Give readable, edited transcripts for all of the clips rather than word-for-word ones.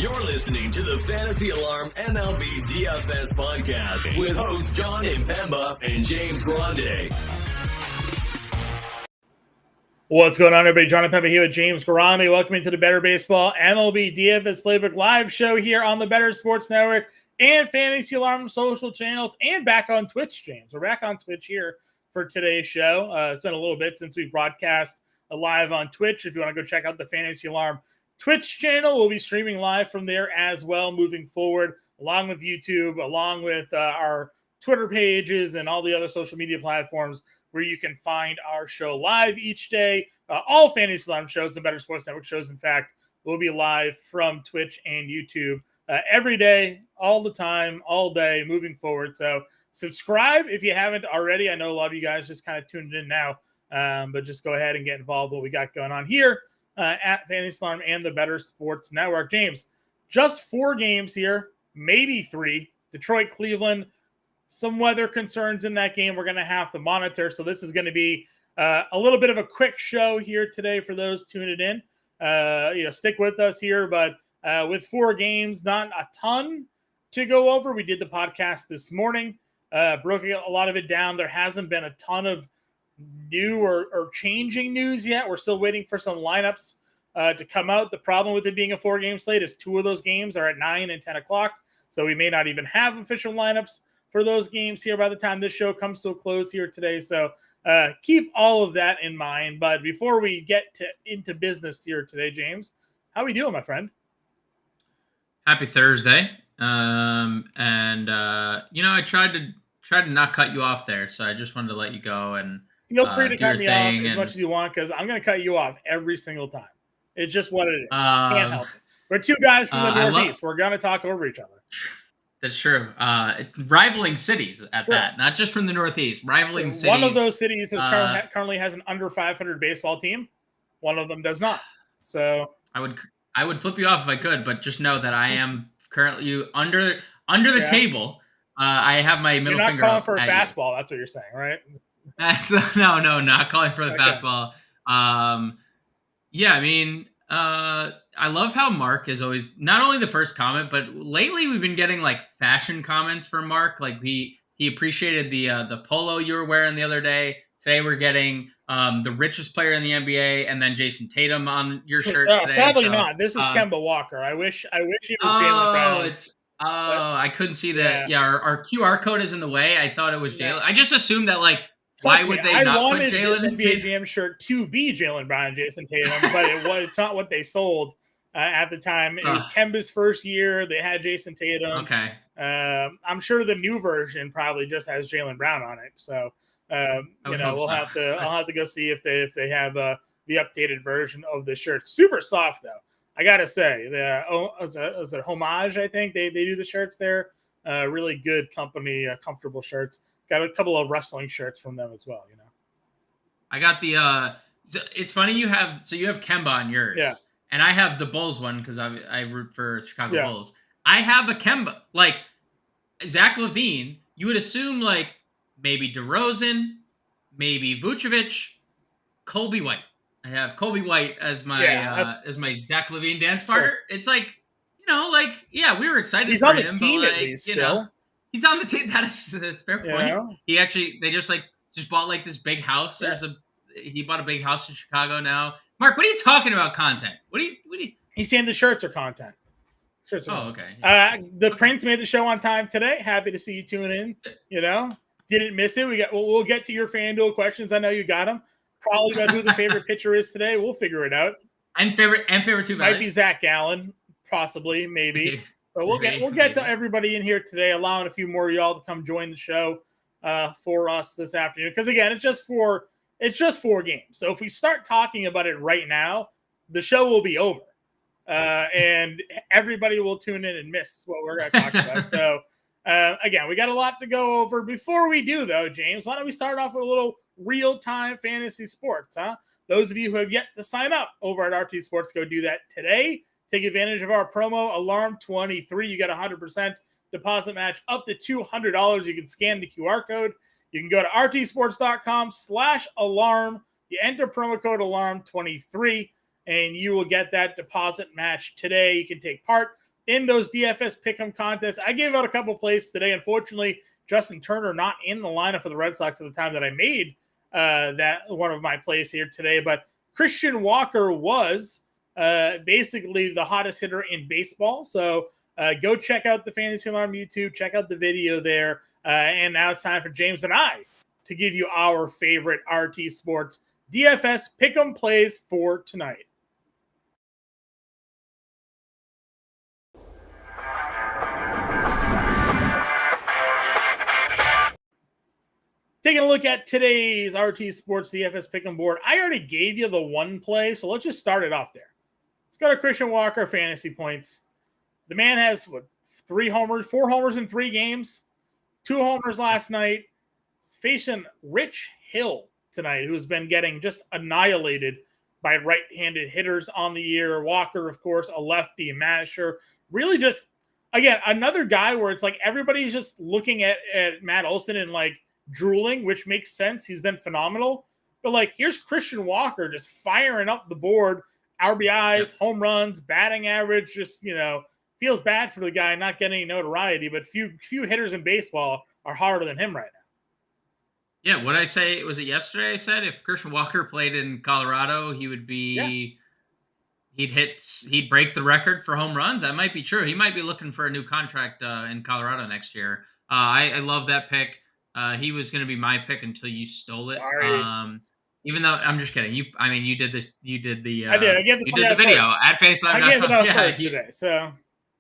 You're listening to the Fantasy Alarm MLB DFS podcast with hosts Jon Impemba and James Grande. What's going on, everybody? Jon Impemba here with James Grande. Welcome into the Better Baseball MLB DFS Playbook live show here on the Better Sports Network and Fantasy Alarm social channels, and back on Twitch, James. We're back on Twitch here for today's show. It's been a little bit since we broadcast live on Twitch. If you want to go check out the Fantasy Alarm Twitch channel, we'll be streaming live from there as well moving forward, along with YouTube, along with our Twitter pages and all the other social media platforms where you can find our show live each day. All Fantasy Alarm shows and Better Sports Network shows, in fact, will be live from Twitch and YouTube every day, all the time, all day, moving forward. So subscribe if you haven't already. I know a lot of you guys just kind of tuned in now, but just go ahead and get involved with what we got going on here at Fantasy Alarm and the Better Sports Network. James, just 4 games here, maybe 3. Detroit, Cleveland. Some weather concerns in that game we're going to have to monitor. So this is going to be a little bit of a quick show here today for those tuning in. Stick with us here, but with 4 games, not a ton to go over. We did the podcast this morning, broke a lot of it down. There hasn't been a ton of new or changing news yet. We're still waiting for some lineups to come out. The problem with it being a 4-game slate is 2 of those games are at 9 and 10 o'clock. So we may not even have official lineups for those games here by the time this show comes to a close here today. So keep all of that in mind. But before we get into business here today, James, how we doing, my friend? Happy Thursday. I tried to not cut you off there, so I just wanted to let you go and feel free to cut me off as much as you want, because I'm going to cut you off every single time. It's just what it is. Can't help it. We're 2 guys from the Northeast. We're going to talk over each other. That's true. Rivaling cities at that, not just from the Northeast. Rivaling cities. One of those cities currently has an under 500 baseball team. One of them does not. So I would flip you off if I could, but just know that I am currently under the table. I have my middle finger. You're not calling for a fastball. That's what you're saying, right? No, not calling for the fastball. I love how Mark is always not only the first comment, but lately we've been getting like fashion comments from Mark. Like he appreciated the polo you were wearing the other day. Today we're getting the richest player in the NBA, and then Jason Tatum on your shirt today. Sadly not. This is Kemba Walker. I wish it was Jaylen Brown. I couldn't see that. Yeah, our QR code is in the way. I thought it was Jaylen. I just assumed that why would they not put Jaylen in NBA Jam shirt to be Jaylen Brown and Jason Tatum, but it's not what they sold at the time. It was Kemba's first year. They had Jason Tatum. Okay. I'm sure the new version probably just has Jaylen Brown on it. So I'll have to go see if they have the updated version of the shirt. Super soft though, I gotta say. It's a Homage, I think they do the shirts there. Really good company, comfortable shirts. Got a couple of wrestling shirts from them as well. I got the. It's funny you have Kemba on yours. Yeah. And I have the Bulls one because I root for Chicago Bulls. I have a Kemba. Like, Zach LaVine, you would assume, maybe DeRozan, maybe Vucevic, Colby White. I have Colby White as my Zach LaVine dance partner. Sure. It's we were excited He's for on the him. team at least still. He's on the team. That's a fair point. They just bought, this big house. Yeah. He bought a big house in Chicago now. Mark, what are you talking about content? What do you He's saying the shirts are content. Okay. The Prince made the show on time today. Happy to see you tune in. Didn't miss it. We'll get to your FanDuel questions. I know you got them. Probably about who the favorite pitcher is today. We'll figure it out. And favorite 2 values. Might be Zach Gallen, possibly, maybe. But we'll get to everybody in here today, allowing a few more of y'all to come join the show for us this afternoon. Because again, it's just 4 games. So if we start talking about it right now, the show will be over. And everybody will tune in and miss what we're going to talk about. So, again, we got a lot to go over. Before we do, though, James, why don't we start off with a little real-time fantasy sports, huh? Those of you who have yet to sign up over at RT Sports, go do that today. Take advantage of our promo, Alarm23. You got a 100% deposit match up to $200. You can scan the QR code. You can go to rtsports.com/alarm. You enter promo code alarm23, and you will get that deposit match today. You can take part in those DFS pick'em contests. I gave out a couple plays today. Unfortunately, Justin Turner not in the lineup for the Red Sox at the time that I made that one of my plays here today. But Christian Walker was basically the hottest hitter in baseball. So go check out the Fantasy Alarm YouTube. Check out the video there. And now it's time for James and I to give you our favorite RT Sports DFS pick'em plays for tonight. Taking a look at today's RT Sports DFS pick'em board. I already gave you the one play, so let's just start it off there. Let's go to Christian Walker fantasy points. The man has 4 homers in 3 games, 2 homers last night. He's facing Rich Hill tonight, who's been getting just annihilated by right-handed hitters on the year. Walker, of course, a lefty masher. Really just, again, another guy where it's like everybody's just looking at Matt Olson and like drooling, which makes sense. He's been phenomenal. But like, here's Christian Walker just firing up the board, RBIs, home runs, batting average, just, feels bad for the guy not getting any notoriety, but few hitters in baseball are harder than him right now. Yeah, what I say, was it yesterday I said if Christian Walker played in Colorado, he would be he'd break the record for home runs. That might be true. He might be looking for a new contract in Colorado next year. I love that pick. He was going to be my pick until you stole it. Sorry. Even though I'm just kidding. You did this. You did the. I did. You did the video at FaceLive. I gave it out first today. So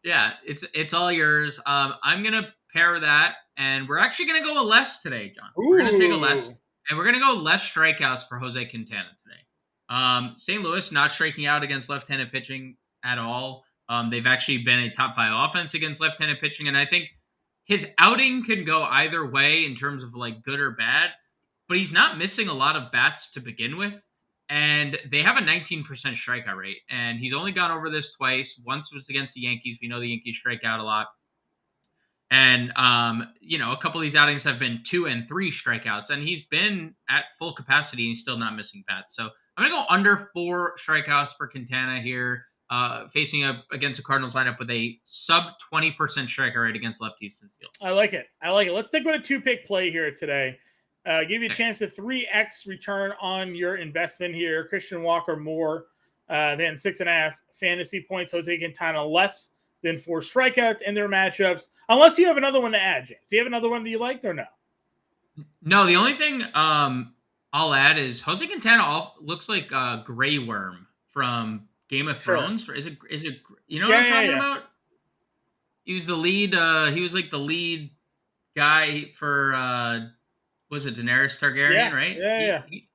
yeah, it's all yours. I'm gonna pair that, and we're actually gonna go a less today, John. We're gonna take a less, and we're gonna go less strikeouts for Jose Quintana today. St. Louis not striking out against left-handed pitching at all. They've actually been a top 5 offense against left-handed pitching, and I think his outing can go either way in terms of like good or bad, but he's not missing a lot of bats to begin with. And they have a 19% strikeout rate. And he's only gone over this twice. Once was against the Yankees. We know the Yankees strike out a lot. And, a couple of these outings have been 2 and 3 strikeouts. And he's been at full capacity and he's still not missing bats. So I'm going to go under 4 strikeouts for Quintana here. Facing up against a Cardinals lineup with a sub 20% strikeout rate against lefties and steals. I like it. Let's stick with a 2-pick play here today. Give you a chance to 3x return on your investment here. Christian Walker more than 6.5 fantasy points. Jose Quintana less than 4 strikeouts in their matchups. Unless you have another one to add, James. Do you have another one that you liked or no? No, the only thing I'll add is Jose Quintana looks like a Grey Worm from Game of Thrones. Is it what I'm talking about? He was the lead. He was like the lead guy for was it Daenerys Targaryen, right? Yeah. He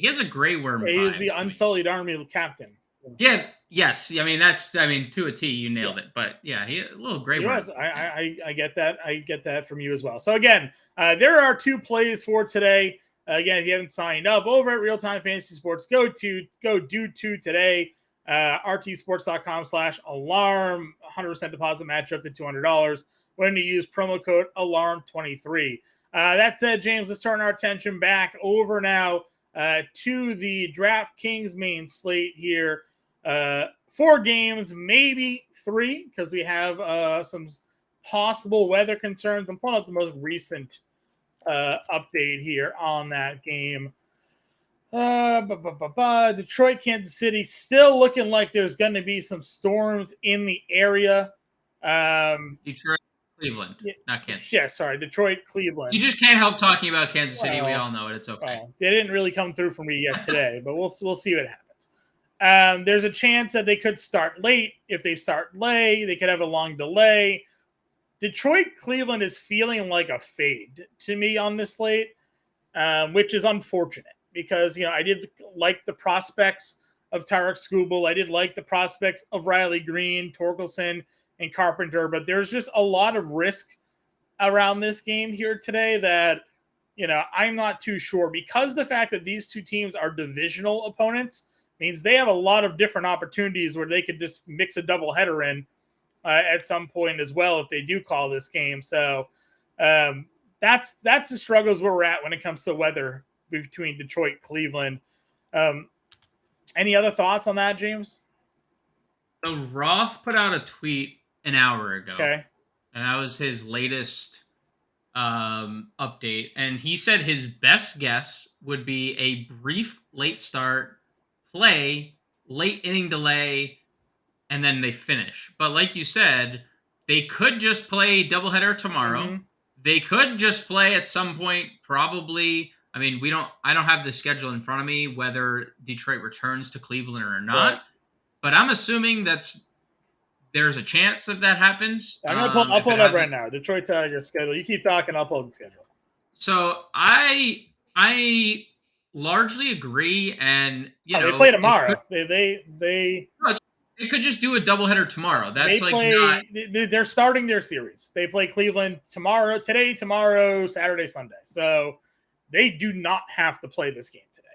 has a Grey Worm. Yeah, he was the Unsullied Army captain. Yeah. Yes. To a T, you nailed it. But yeah, he a little Grey Worm. I get that. I get that from you as well. So again, there are 2 plays for today. Again, if you haven't signed up over at Real Time Fantasy Sports, go do 2 today. rtsports.com/alarm, 100% deposit match up to $200 when you use promo code alarm23. That said, James, let's turn our attention back over now to the DraftKings main slate here. 4 games, maybe 3, because we have some possible weather concerns. I'm pulling up the most recent update here on that game. Detroit, Kansas City, still looking like there's going to be some storms in the area. Detroit, Cleveland, not Kansas. Yeah, sorry, Detroit, Cleveland. You just can't help talking about Kansas City. We all know it. It's okay. They didn't really come through for me yet today, but we'll see what happens. There's a chance that they could start late. If they start late, they could have a long delay. Detroit, Cleveland is feeling like a fade to me on this slate, which is unfortunate because, I did like the prospects of Tarek Skubal. I did like the prospects of Riley Green, Torkelson, and Carpenter, but there's just a lot of risk around this game here today that, I'm not too sure, because the fact that these 2 teams are divisional opponents means they have a lot of different opportunities where they could just mix a doubleheader in at some point as well if they do call this game. So that's the struggles where we're at when it comes to weather between Detroit, Cleveland. Any other thoughts on that, James? So Roth put out a tweet an hour ago. Okay. And that was his latest update. And he said his best guess would be a brief late start, play, late inning delay, and then they finish. But like you said, they could just play doubleheader tomorrow. Mm-hmm. They could just play at some point, probably. I mean, I don't have the schedule in front of me, whether Detroit returns to Cleveland or not. Right. But I'm assuming there's a chance that happens. I'll pull it up right now. Detroit Tigers schedule. You keep talking, I'll pull the schedule. So I largely agree, and they play tomorrow. They could just do a doubleheader tomorrow. That's they're starting their series. They play Cleveland today, tomorrow, Saturday, Sunday. So they do not have to play this game today.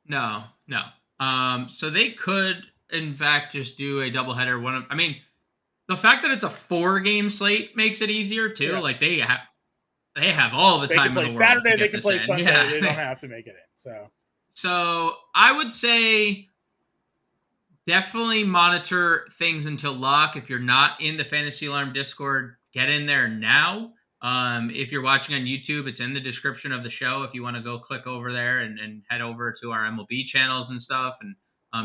No. So they could, in fact, just do a doubleheader. The fact that it's a 4-game slate makes it easier too. Yeah. Like they have all the time in the world. Saturday, they can play Sunday. Yeah. They don't have to make it in. So I would say definitely monitor things until lock. If you're not in the Fantasy Alarm Discord, get in there now. If you're watching on YouTube, it's in the description of the show. If you want to go click over there and head over to our MLB channels and stuff, and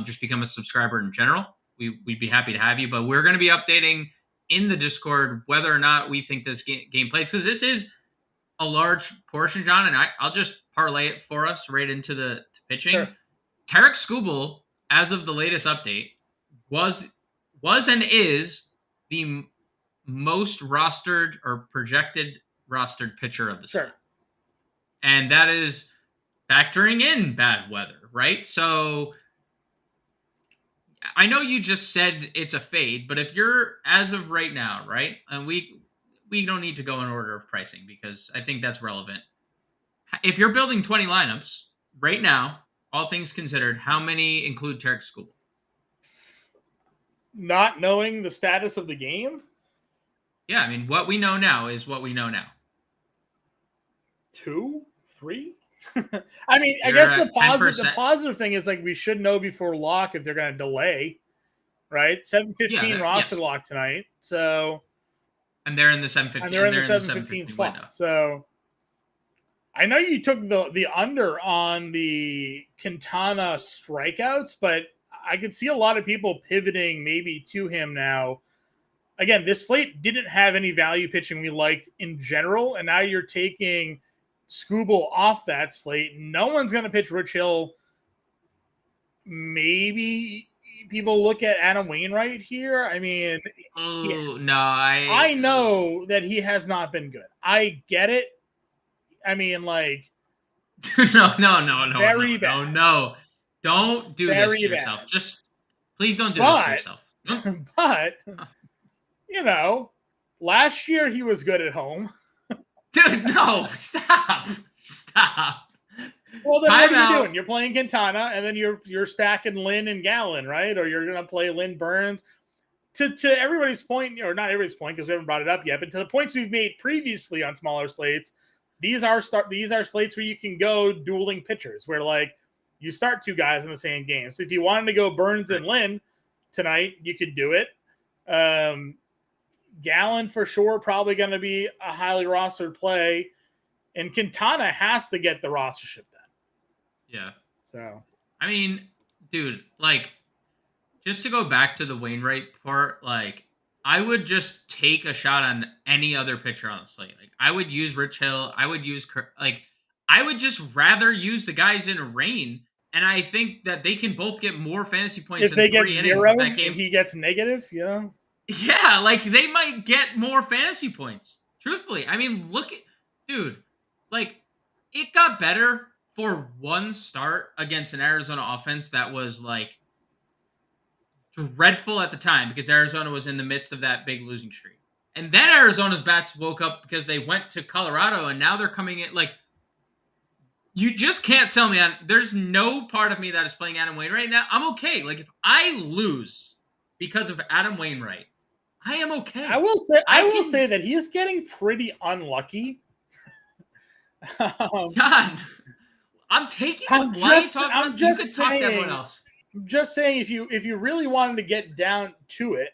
just become a subscriber in general. We'd be happy to have you, but we're going to be updating in the Discord whether or not we think this game plays, because this is a large portion, John, and I'll just parlay it for us right into the pitching. Sure. Tarek Skubal, as of the latest update, was and is the most rostered or projected rostered pitcher of the season. And that is factoring in bad weather, right? So I know you just said it's a fade, but if you're, as of right now, right, and we don't need to go in order of pricing because I think that's relevant. If you're building 20 lineups right now, all things considered, how many include Tarek Skubal? Not knowing the status of the game? Yeah, I mean, what we know now is what we know now. 2, 3? I mean, I guess the positive thing is like we should know before lock if they're going to delay, right? 7:15 roster lock tonight. So, and they're in the 7:15. And they're in the 7:15 slot. Window. So, I know you took the under on the Quintana strikeouts, but I could see a lot of people pivoting maybe to him now. Again, this slate didn't have any value pitching we liked in general, and now you're taking Skubal off that slate. No one's going to pitch Rich Hill. Maybe people look at Adam Wainwright here. I mean, I know that he has not been good. I get it. I mean, like, no, very bad. No, don't do this to yourself. Just please don't do this to yourself. But last year he was good at home. Dude, no, stop. Well, then what are you doing? You're playing Quintana, and then you're stacking Lynn and Gallen, right? Or you're going to play Lynn Burns. To everybody's point, or not everybody's point, because we haven't brought it up yet, but to the points we've made previously on smaller slates, these are slates where you can go dueling pitchers, where like you start 2 guys in the same game. So if you wanted to go Burns and Lynn tonight, you could do it. Gallen for sure, probably going to be a highly rostered play, and Quintana has to get the rostership then. Yeah. So, I mean, dude, like, just to go back to the Wainwright part, like, I would just take a shot on any other pitcher on the slate. Like, I would use Rich Hill. I would use, I would just rather use the guys in a rain. And I think that they can both get more fantasy points if they get 0 in that game. And he gets negative, Yeah, like, they might get more fantasy points. Truthfully. I mean, look at, dude, like, it got better for one start against an Arizona offense that was, like, dreadful at the time because Arizona was in the midst of that big losing streak. And then Arizona's bats woke up because they went to Colorado, and now they're coming in, like, you just can't sell me on. There's no part of me that is playing Adam Wainwright now. I'm okay. Like, if I lose because of Adam Wainwright, I am okay. I will say that he is getting pretty unlucky. God, I'm taking. I'm just saying. I'm just saying, if you really wanted to get down to it,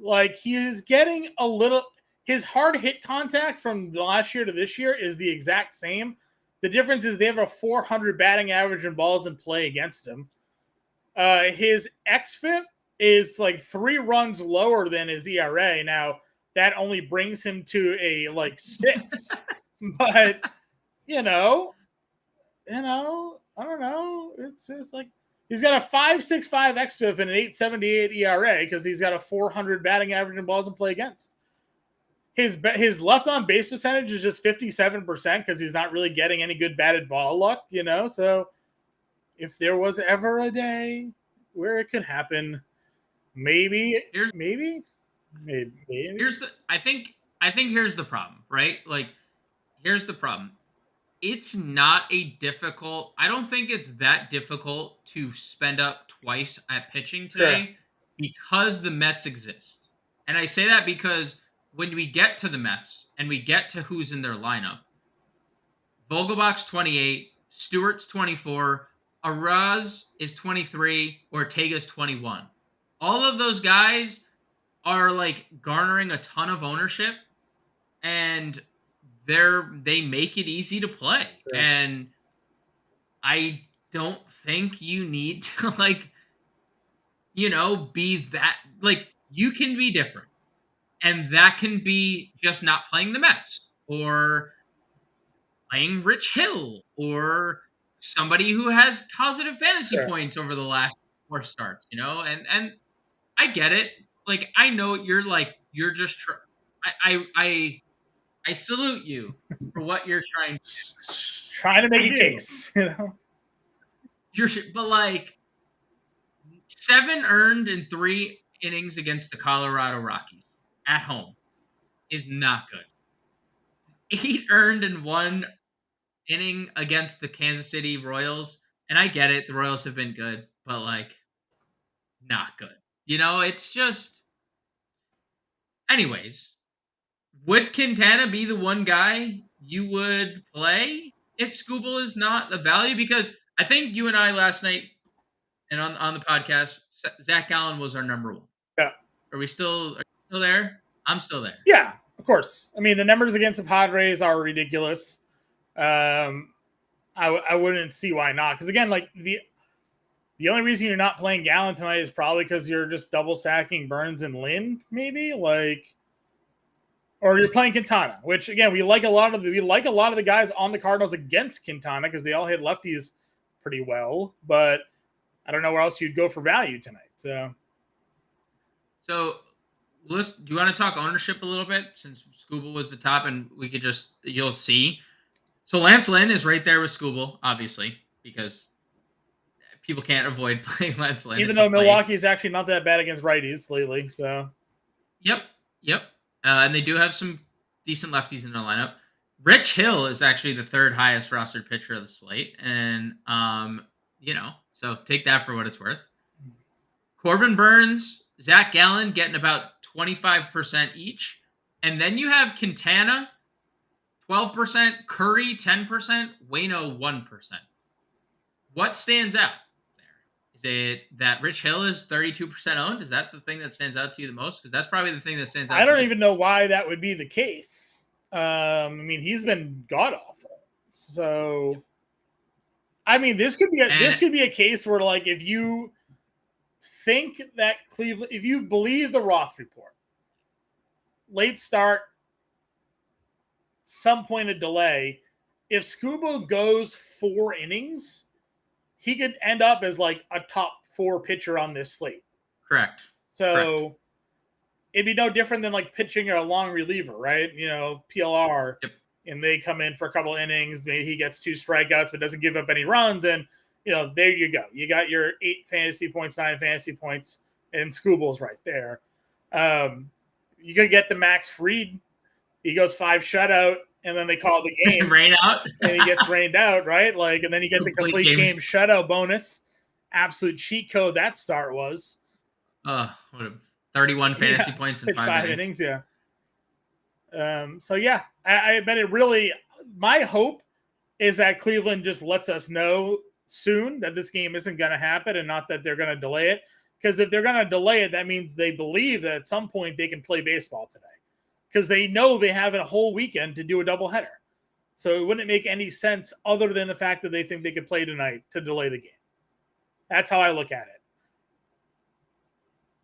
Like, he is getting a little. His hard hit contact from the last year to this year is the exact same. The difference is they have a 400 batting average in balls in play against him. His xFIP is like 3 runs lower than his ERA. Now, that only brings him to a 6. But, I don't know. It's just like he's got a 5.65 xFIP and an 8.78 ERA because he's got a 400 batting average in balls in play against. His left on base percentage is just 57% because he's not really getting any good batted ball luck, So if there was ever a day where it could happen, maybe. I think here's the problem, right? Like, here's the problem. It's not I don't think it's that difficult to spend up twice at pitching today because the Mets exist. And I say that because when we get to the Mets and we get to who's in their lineup, Vogelbach's 28, Stewart's 24, Araz is 23, Ortega's 21. All of those guys are like garnering a ton of ownership, and they make it easy to play. Sure. And I don't think you need to be that, you can be different. And that can be just not playing the Mets or playing Rich Hill or somebody who has positive fantasy points over the last 4 starts, and I get it. Like, I know you're just I salute you for what you're trying to make a case, But 7 earned in 3 innings against the Colorado Rockies at home is not good. 8 earned in 1 inning against the Kansas City Royals, and I get it, the Royals have been good, but not good. It's just. Anyways, would Quintana be the one guy you would play if Skubal is not a value? Because I think you and I last night and on the podcast, Zach Gallen was our number 1. Yeah. Are you still there? I'm still there. Yeah, of course. I mean, the numbers against the Padres are ridiculous. I wouldn't see why not. Because again, the only reason you're not playing Gallen tonight is probably because you're just double stacking Burns and Lynn, maybe or you're playing Quintana, which again we like a lot of the guys on the Cardinals against Quintana because they all hit lefties pretty well. But I don't know where else you'd go for value tonight. So do you want to talk ownership a little bit since Skubal was the top, and you'll see. So Lance Lynn is right there with Skubal, obviously, because people can't avoid playing Lance Lynn. Even though Milwaukee is actually not that bad against righties lately. So. Yep. And they do have some decent lefties in their lineup. Rich Hill is actually the 3rd highest rostered pitcher of the slate. And, so take that for what it's worth. Corbin Burns, Zach Gallen getting about 25% each. And then you have Quintana, 12%, Curry, 10%, Waino, 1%. What stands out there? Is it that Rich Hill is 32% owned? Is that the thing that stands out to you the most? Because that's probably the thing that stands out I to don't me. even know why that would be the case. I mean, he's been god-awful. So, I mean, this could be a case where, if you think that Cleveland, if you believe the Roth report, late start, some point of delay, if Skubal goes 4 innings, he could end up as a top 4 pitcher on this slate. Correct. So it'd be no different than pitching a long reliever, right? PLR. Yep. And they come in for a couple innings. Maybe he gets 2 strikeouts, but doesn't give up any runs. And, there you go. You got your 8 fantasy points, 9 fantasy points, and Skubal's right there. You could get the Max Fried. He goes 5 shutout, and then they call the game. Rain out. And he gets rained out, right? And then you get the complete game shutout bonus. Absolute cheat code that start was. What 31 fantasy points in 5 innings. Yeah. So, yeah, I bet it really – my hope is that Cleveland just lets us know soon that this game isn't going to happen and not that they're going to delay it. Because if they're going to delay it, that means they believe that at some point they can play baseball today. Because they know they have a whole weekend to do a doubleheader. So it wouldn't make any sense other than the fact that they think they could play tonight to delay the game. That's how I look at it.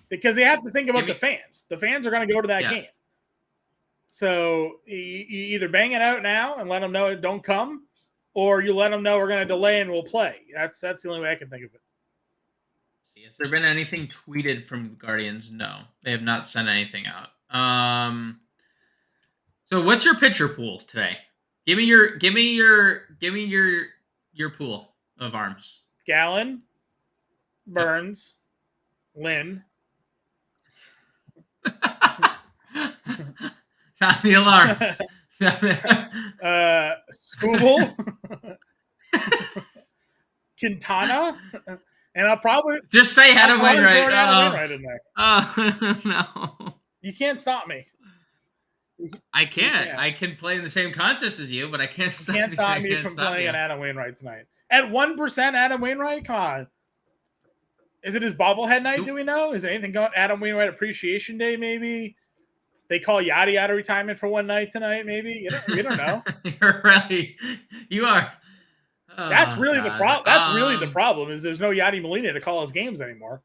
Because they have to think about the fans. The fans are going to go to that game. So you either bang it out now and let them know it don't come, or you let them know we're going to delay and we'll play. That's the only way I can think of it. Has there been anything tweeted from the Guardians? No, they have not sent anything out. So what's your pitcher pool today? Give me your pool of arms. Gallen, Burns, Lynn. Sound the alarms. Skubal, Quintana, and I'll probably just say Adam Wainwright. Oh no! You can't stop me. I can't. I can play in the same contest as you, but I can't stop me from playing an Adam Wainwright tonight. At 1%, Adam Wainwright. Come on. Is it his bobblehead night? Do we know? Is there anything going? Adam Wainwright Appreciation Day, maybe. They call Yachty out of retirement for one night tonight, maybe. You don't know. You are. Oh, that's really the problem. That's really the problem. Is there's no Yachty Molina to call his games anymore.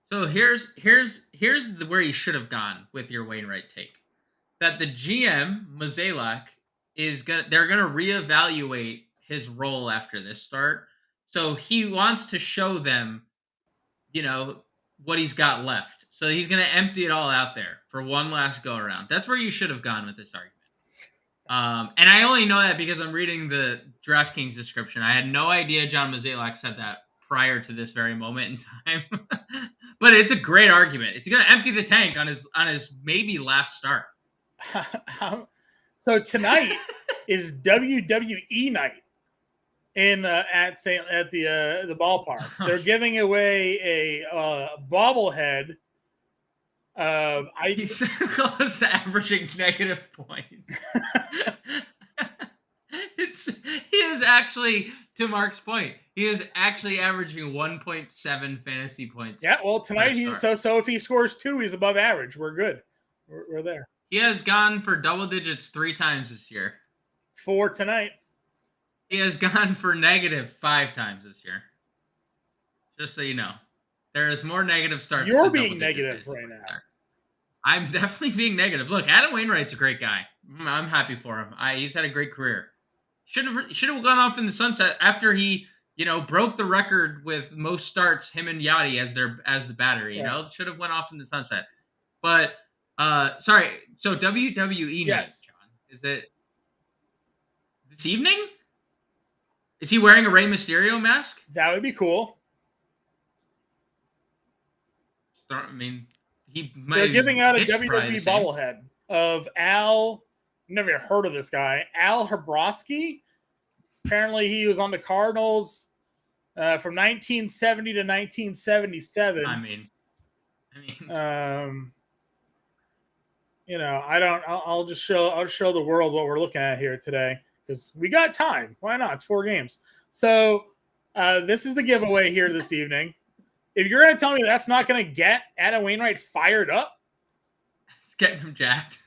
So here's where you should have gone with your Wainwright take. That the GM Mozeliak they're gonna reevaluate his role after this start. So he wants to show them, what he's got left. So he's going to empty it all out there for one last go around. That's where you should have gone with this argument. And I only know that because I'm reading the DraftKings description. I had no idea John Mozeliak said that prior to this very moment in time. But it's a great argument. It's going to empty the tank on his maybe last start. So tonight is WWE night at the ballpark. They're giving away a bobblehead of he's close to averaging negative points. He is actually, to Mark's point, he is actually averaging 1.7 fantasy points. Yeah, well tonight so if he scores 2, he's above average. We're good. We're there. He has gone for double digits 3 times this year. 4 tonight. He has gone for negative 5 times this year. Just so you know. There is more negative starts. You're being negative right now. I'm definitely being negative. Look, Adam Wainwright's a great guy. I'm happy for him. He's had a great career. Should have gone off in the sunset after he, broke the record with most starts, him and Yachty as the battery. Should have went off in the sunset. But sorry. So WWE night, John. Is it this evening? Is he wearing a Rey Mysterio mask? That would be cool. They're giving out a WWE bobblehead of Al. Never heard of this guy, Al Hrabosky. Apparently, he was on the Cardinals from 1970 to 1977. I'll show the world what we're looking at here today. Because we got time. Why not? It's 4 games. So this is the giveaway here this evening. If you're going to tell me that's not going to get Adam Wainwright fired up. It's getting him jacked.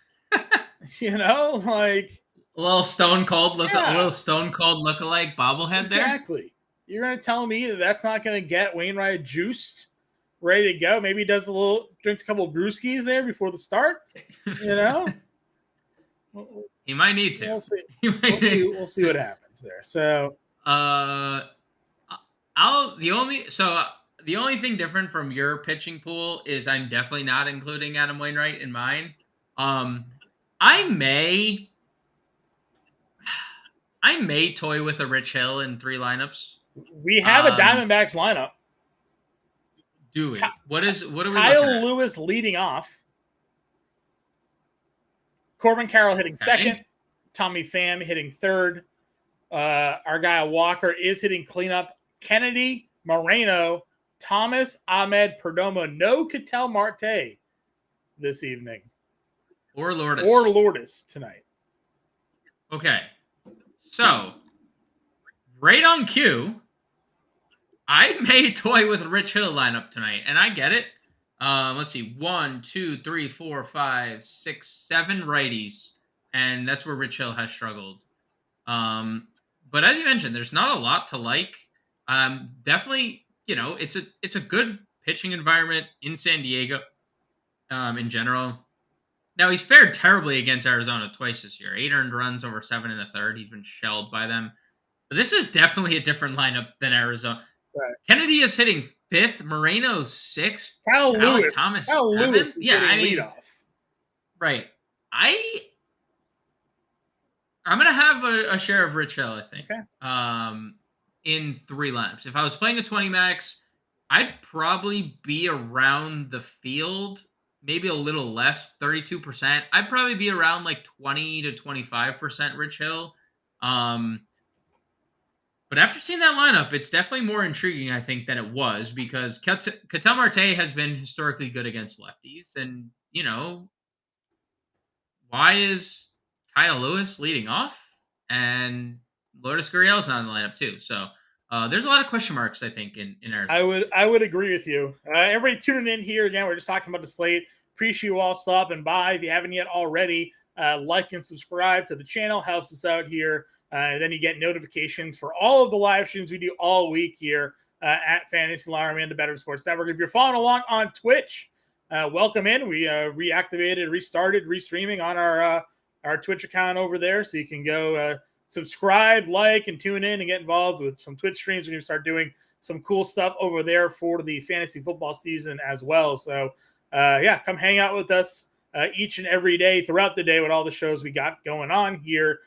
Like a little stone cold lookalike bobblehead there. Exactly. You're going to tell me that's not going to get Wainwright juiced, ready to go. Maybe he does drinks a couple of brewskis there before the start. He might need to. We'll see. We'll see what happens there. So, the only thing different from your pitching pool is I'm definitely not including Adam Wainwright in mine. I may toy with a Rich Hill in 3 lineups. We have a Diamondbacks lineup. Do we? What are we? Kyle Lewis leading off. Corbin Carroll hitting second. Tommy Pham hitting third. Our guy Walker is hitting cleanup. Kennedy, Moreno, Thomas, Ahmed, Perdomo. No Ketel Marte this evening. Or Lourdes. Or Lourdes tonight. Okay. So, right on cue, I may toy with Rich Hill lineup tonight, and I get it. Let's see, 1, 2, 3, 4, 5, 6, 7 righties, and that's where Rich Hill has struggled. But as you mentioned, there's not a lot to like. Definitely, it's a good pitching environment in San Diego. In general. Now he's fared terribly against Arizona twice this year. 8 earned runs over 7 1/3. He's been shelled by them. But this is definitely a different lineup than Arizona. Right. Kennedy is hitting 5th, Moreno 6th, Cal Alec Lewis. Thomas Cal 7th. Lewis is Yeah, I mean, leadoff. right. I'm gonna have a share of Rich Hill, I think. Okay. In 3 lineups. If I was playing a 20 max, I'd probably be around the field, maybe a little less, 32%. I'd probably be around like 20 to 25% Rich Hill. But after seeing that lineup, it's definitely more intriguing, I think, than it was, because Ketel Marte has been historically good against lefties. And, why is Kyle Lewis leading off? And Lourdes Gurriel's not in the lineup too. So there's a lot of question marks, I think, in Arizona. I would agree with you. Everybody tuning in here again. We're just talking about the slate. Appreciate you all stopping by. If you haven't yet already, like and subscribe to the channel. Helps us out here. And then you get notifications for all of the live streams we do all week here at Fantasy Alarm and the Better Sports Network. If you're following along on Twitch, welcome in. We reactivated, restarted, restreaming on our Twitch account over there, so you can go subscribe, like, and tune in and get involved with some Twitch streams. We're going to start doing some cool stuff over there for the fantasy football season as well. So, come hang out with us each and every day throughout the day with all the shows we got going on here.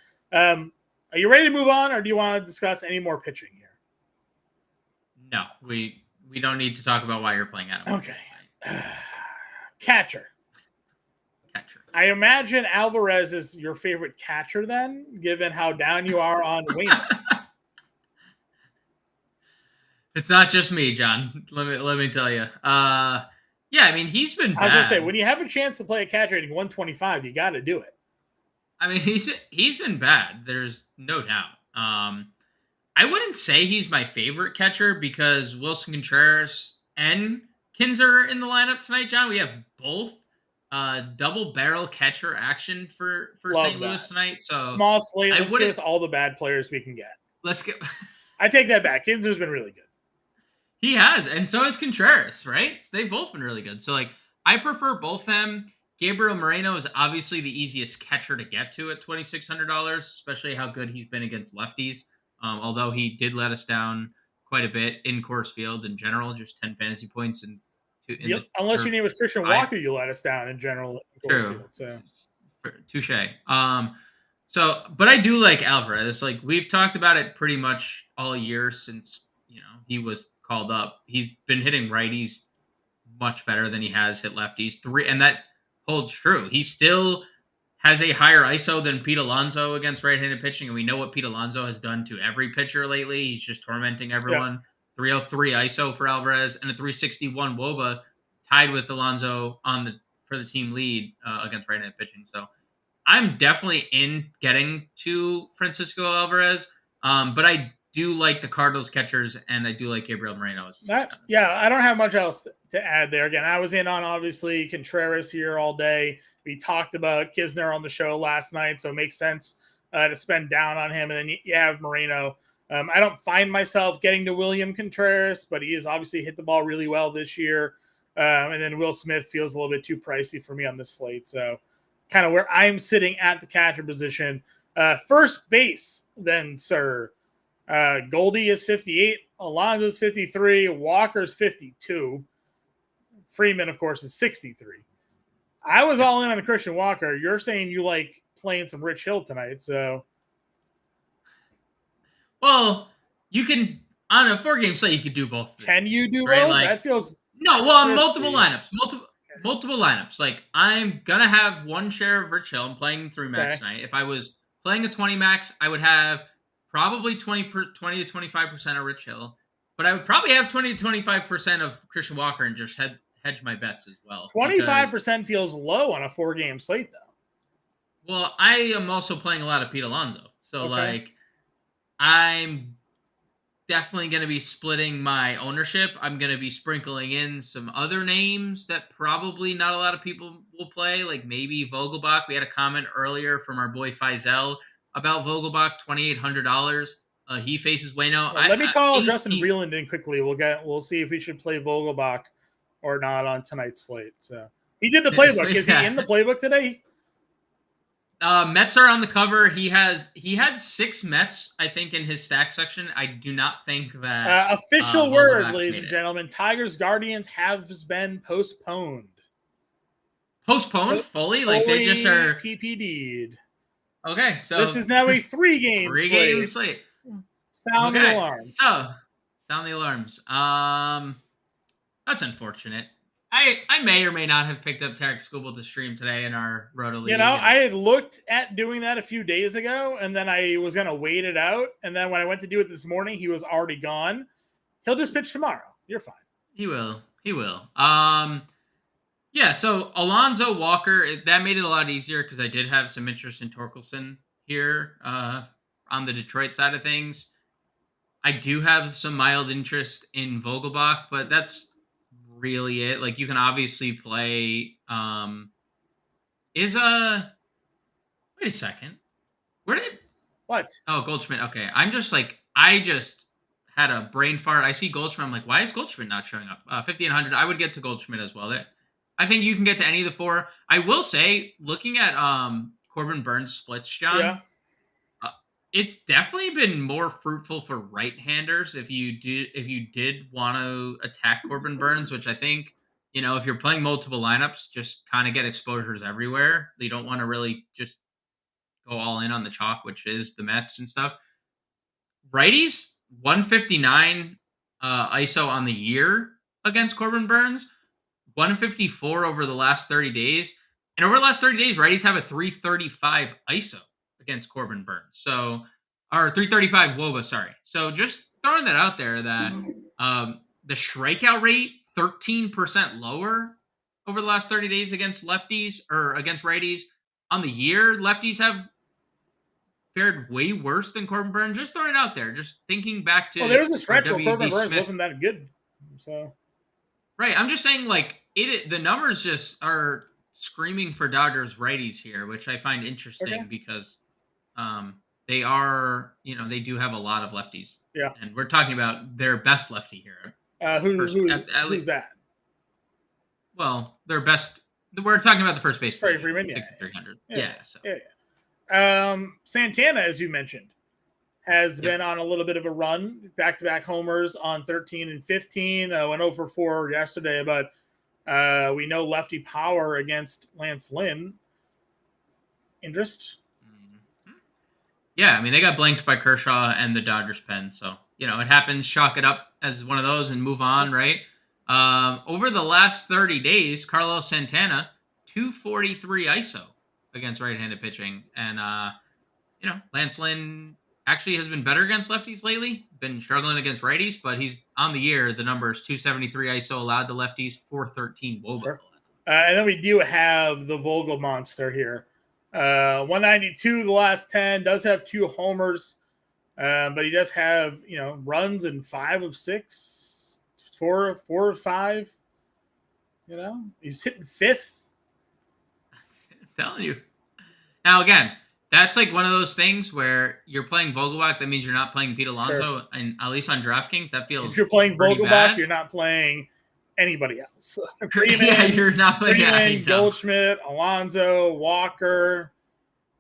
Are you ready to move on, or do you want to discuss any more pitching here? No, we don't need to talk about why you're playing Adam. Okay. Catcher. I imagine Alvarez is your favorite catcher then, given how down you are on Wainwright. It's not just me, John. Let me tell you. I mean, he's been bad. I was going to say, when you have a chance to play a catcher rating 125, you got to do it. I mean, he's been bad. There's no doubt. I wouldn't say he's my favorite catcher because Wilson Contreras and Kinzer in the lineup tonight, John. We have both double barrel catcher action for St. Louis tonight. So small slate. Let's give us all the bad players we can get. I take that back. Kinzer's been really good. He has, and so has Contreras, right? They've both been really good. So I prefer both them. Gabriel Moreno is obviously the easiest catcher to get to at $2,600, especially how good he's been against lefties. Although he did let us down quite a bit in Coors Field in general, just 10 fantasy points. Unless your name was Christian Walker, you let us down in general. True. Touche. But I do like Alvarez. We've talked about it pretty much all year since he was called up. He's been hitting righties much better than he has hit lefties. And that holds true. He still has a higher ISO than Pete Alonso against right-handed pitching, and we know what Pete Alonso has done to every pitcher lately. He's just tormenting everyone. Yeah. 303 ISO for Alvarez and a 361 WOBA, tied with Alonso for the team lead against right-handed pitching. So I'm definitely in getting to Francisco Alvarez, but I do like the Cardinals catchers, and I do like Gabriel Moreno. I don't have much else to add there. Again, I was in on, obviously, Contreras here all day. We talked about Kisner on the show last night, so it makes sense to spend down on him. And then you have Moreno. I don't find myself getting to William Contreras, but he has obviously hit the ball really well this year. And then Will Smith feels a little bit too pricey for me on this slate. So kind of where I'm sitting at the catcher position. First base, then, sir. Goldie is 58. Alonso's 53. Walker's 52. Freeman, of course, is 63. I was all in on Christian Walker. You're saying you like playing some Rich Hill tonight, so. Well, you can, on a 4-game slate, you could do both. Can you do both? That feels. No, well, multiple lineups. Multiple lineups. I'm going to have one share of Rich Hill. I'm playing 3 max tonight. If I was playing a 20 max, I would have probably 20 to 25% of Rich Hill. But I would probably have 20 to 25% of Christian Walker and just hedge my bets as well. 25% feels low on a 4-game slate, though. Well, I am also playing a lot of Pete Alonso. So, I'm definitely going to be splitting my ownership. I'm going to be sprinkling in some other names that probably not a lot of people will play, like maybe Vogelbach. We had a comment earlier from our boy Faisal about Vogelbach, $2,800. He faces Waino. Let me call Justin 18 Vreeland in quickly. We'll see if we should play Vogelbach or not on tonight's slate. So he did the playbook. Is he in the playbook today? Mets are on the cover. He had 6 Mets, I think, in his stack section. I do not think that official word, ladies and gentlemen. Tigers Guardians has been postponed. Postponed fully? Like they just are PPD'd. Okay, so this is now a 3-game slate. Sound the alarms. So sound the alarms. That's unfortunate. I may or may not have picked up Tarek Skubal to stream today in our Roto League. You know, I had looked at doing that a few days ago, and then I was going to wait it out. And then when I went to do it this morning, he was already gone. He'll just pitch tomorrow. You're fine. He will. Yeah, so Alonzo Walker, that made it a lot easier because I did have some interest in Torkelson here on the Detroit side of things. I do have some mild interest in Vogelbach, but that's really it. Like you can obviously play wait a second. What? Oh, Goldschmidt. Okay. I just had a brain fart. I see Goldschmidt. I'm like, why is Goldschmidt not showing up? 5,800. I would get to Goldschmidt as well. I think you can get to any of the 4. I will say, looking at Corbin Burns splits, John, it's definitely been more fruitful for right-handers if you did want to attack Corbin Burns, which I think, if you're playing multiple lineups, just kind of get exposures everywhere. You don't want to really just go all in on the chalk, which is the Mets and stuff. Righties, 159 ISO on the year against Corbin Burns, 154 over the last 30 days. And over the last 30 days, righties have a 335 ISO against Corbin Burns. So, or 335 WOBA, sorry. So just throwing that out there that the strikeout rate, 13% lower over the last 30 days against lefties or against righties. On the year, lefties have fared way worse than Corbin Burns. Just throwing it out there. Just thinking back to there was a stretch where Corbin Burns wasn't that good. So right. I'm just saying the numbers just are screaming for Dodgers righties here, which I find interesting because they are, they do have a lot of lefties. Yeah. And we're talking about their best lefty here. Who's that? Well, their best. We're talking about the first base. Freddie Freeman, 6,300. Santana, as you mentioned, has been on a little bit of a run. Back-to-back homers on 13 and 15. Went 0 for 4 yesterday, but we know lefty power against Lance Lynn. Interest? Mm-hmm. Yeah, I mean, they got blanked by Kershaw and the Dodgers pen, so, it happens. Chalk it up as one of those and move on, right? Over the last 30 days, Carlos Santana, 243 ISO against right-handed pitching. And, Lance Lynn actually has been better against lefties lately, been struggling against righties, but he's on the year. The number is 273 ISO allowed to lefties, 413 WOBA. Sure. And then we do have the Vogel monster here. 192 the last 10, does have 2 homers, but he does have, runs in 5 of 6, 4 of 5. He's hitting 5th. I'm telling you. Now, again, that's like one of those things where you're playing Vogelbach. That means you're not playing Pete Alonso, sure. And at least on DraftKings, that feels. If you're playing Vogelbach, bad. You're not playing anybody else. Freeman, you're not playing Freeman, Goldschmidt, Alonso, Walker.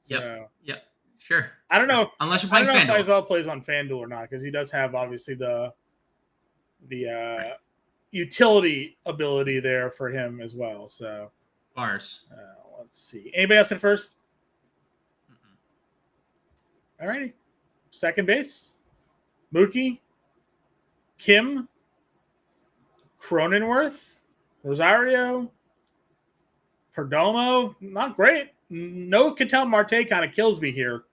So, Yep. Sure. I don't know if unless you're playing FanDuel. If Faisal plays on FanDuel or not, because he does have obviously the utility ability there for him as well. So bars. Let's see. Anybody else in first? All righty. Second base. Mookie. Kim. Cronenworth. Rosario. Perdomo. Not great. No Ketel Marte kind of kills me here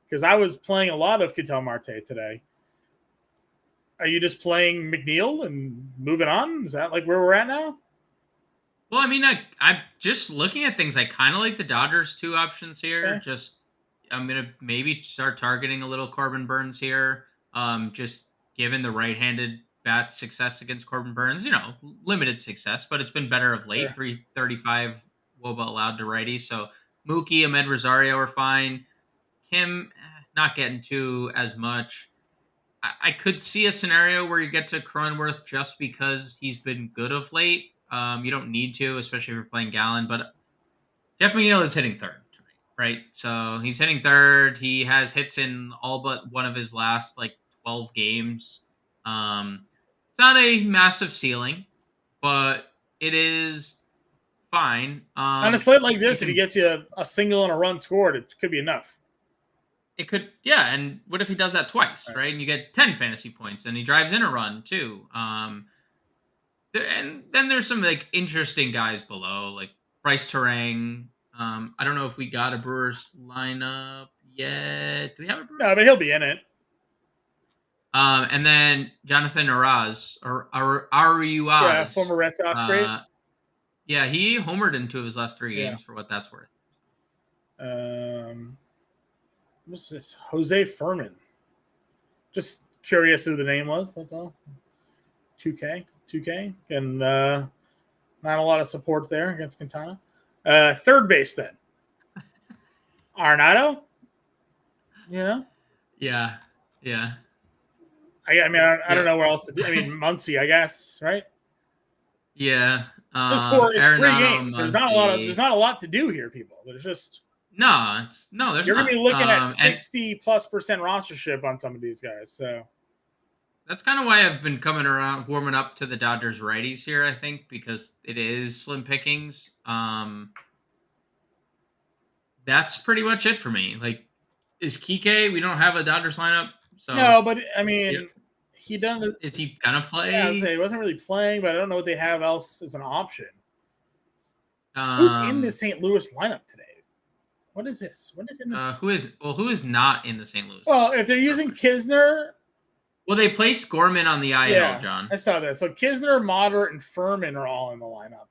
because I was playing a lot of Ketel Marte today. Are you just playing McNeil and moving on? Is that like where we're at now? Well, I mean, I'm just looking at things. I kind of like the Dodgers 2 options here. I'm going to maybe start targeting a little Corbin Burns here. Just given the right-handed bat success against Corbin Burns, limited success, but it's been better of late. Sure. 335 WOBA allowed to righties. So Mookie, Ahmed Rosario are fine. Kim, not getting to as much. I could see a scenario where you get to Cronenworth just because he's been good of late. You don't need to, especially if you're playing Gallen, but Jeff McNeil is hitting third tonight, right? So he's hitting third. He has hits in all but one of his last 12 games. It's not a massive ceiling, but it is fine. On a slate like this, if he gets you a single and a run scored, it could be enough. It could, yeah. And what if he does that twice, right? And you get 10 fantasy points, and he drives in a run too. And then there's some interesting guys below, like Bryce Terang. I don't know if we got a Brewers lineup yet. Do we have a Brewers? No, but he'll be in it. And then Jonathan Aruaz, Yeah, former Red Sox great. Yeah, he homered in 2 of his last 3 games for what that's worth. What's this? Jose Furman. Just curious who the name was, that's all. 2K. And not a lot of support there against Quintana. Third base then. Arenado? Yeah. I don't know where else to do. I mean, Muncy, I guess, right? Yeah. It's 3 games. There's not a lot to do here, people. There's just there's you're gonna be looking at 60+% rostership on some of these guys. So that's kind of why I've been warming up to the Dodgers righties here, I think, because it is slim pickings. That's pretty much it for me. Is Kike? We don't have a Dodgers lineup. So no, but I mean, he done. Is he gonna play? Yeah, he wasn't really playing, but I don't know what they have else as an option. Who's in the St. Louis lineup today? What is this? What is in this? Who is not in the St. Louis? Well, if they're using Kisner. Well, they placed Gorman on the IL, John. I saw that. So Kisner, Moderate, and Furman are all in the lineup.